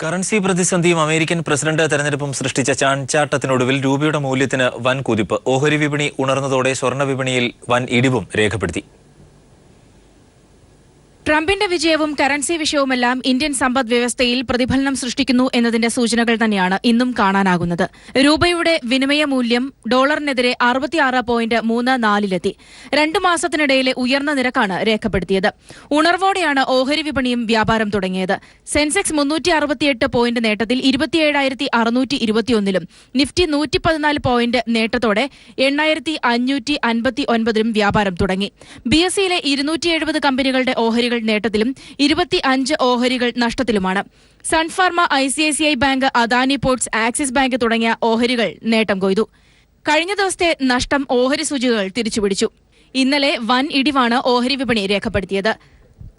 Currency പ്രതിസന്ധിയും American president തെരഞ്ഞെടുപ്പും സൃഷ്ടിച്ച ചാഞ്ചാട്ടത്തിനൊടുവിൽ രൂപയുടെ മൂല്യത്തിന് വൻ കുതിപ്പ്. ഓഹരി വിപണി ഉണർന്നതോടെ സ്വർണ്ണ വിപണിയിൽ വൻ ഇടിവും രേഖപ്പെടുത്തി. ട്രംപിന്റെ വിജയവും കറൻസി വിഷയവുമെല്ലാം ഇന്ത്യൻ സമ്പദ് വ്യവസ്ഥയിൽ പ്രതിഫലനം സൃഷ്ടിക്കുന്നു എന്നതിന്റെ സൂചനകൾ തന്നെയാണ് ഇന്നും കാണാനാകുന്നത്. രൂപയുടെ വിനിമയ മൂല്യം ഡോളറിനെതിരെ 66.34 2 മാസത്തിനിടയിലെ ഉയർന്ന നിരക്കാണ് രേഖപ്പെടുത്തിയത്. ഉണർവോടെയാണ് ഓഹരി വിപണിയും വ്യാപാരം തുടങ്ങിയത്. സെൻസെക്സ് 368 പോയിന്റ് നേട്ടത്തിൽ 27,621 നിഫ്റ്റി 114 പോയിന്റ് നേട്ടത്തോടെ 8,559 വ്യാപാരം തുടങ്ങി. BSEയിലെ 270 കമ്പനികളുടെ ഓഹരികൾ നേട്ടത്തിലും 25 ഓഹരികൾ നഷ്ടത്തിലുമാണ്. Sun Pharma, ICICI Bank, Adani Ports, Axis Bank തുടങ്ങിയ ഓഹരികൾ നേട്ടം കൊയ്തു. കഴിഞ്ഞ ദിവസത്തെ നഷ്ടം ഓഹരി സൂചികകൾ തിരിച്ചുപിടിച്ചു. ഇന്നലെ വൻ ഇടിവാണ് ഓഹരി വിപണി രേഖപ്പെടുത്തിയത്.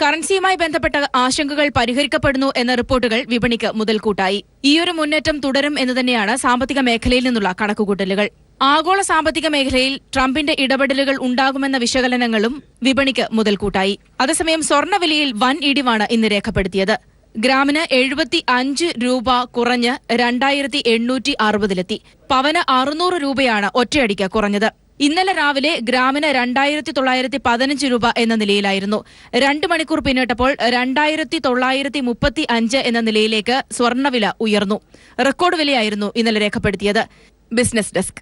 കറൻസിയുമായി ബന്ധപ്പെട്ട ആശങ്കകൾ പരിഹരിക്കപ്പെടുന്നു എന്ന റിപ്പോർട്ടുകൾ വിപണിക്ക് മുതൽക്കൂട്ടായി. ഈയൊരു മുന്നേറ്റം തുടരും എന്നുതന്നെയാണ് സാമ്പത്തിക മേഖലയിൽ നിന്നുള്ള കണക്കുകൂട്ടലുകൾ. ആഗോള സാമ്പത്തിക മേഖലയിൽ ട്രംപിന്റെ ഇടപെടലുകൾ ഉണ്ടാകുമെന്ന വിശകലനങ്ങളും വിപണിക്ക് മുതൽക്കൂട്ടായി. അതേസമയം സ്വർണ്ണവിലയിൽ വൻ ഇടിവാണ് ഇന്ന് രേഖപ്പെടുത്തിയത്. ഗ്രാമിന് 75 രൂപ കുറഞ്ഞ് 2,860 പവന് 600 രൂപയാണ് ഒറ്റയടിക്ക് കുറഞ്ഞത്. ഇന്നലെ രാവിലെ ഗ്രാമിന് 2,915 രൂപ എന്ന നിലയിലായിരുന്നു. 2 മണിക്കൂർ പിന്നിട്ടപ്പോൾ 2,935 എന്ന നിലയിലേക്ക് സ്വർണ്ണവില ഉയർന്നു. റെക്കോർഡ് വിലയായിരുന്നു ഇന്നലെ രേഖപ്പെടുത്തിയത്. Business desk.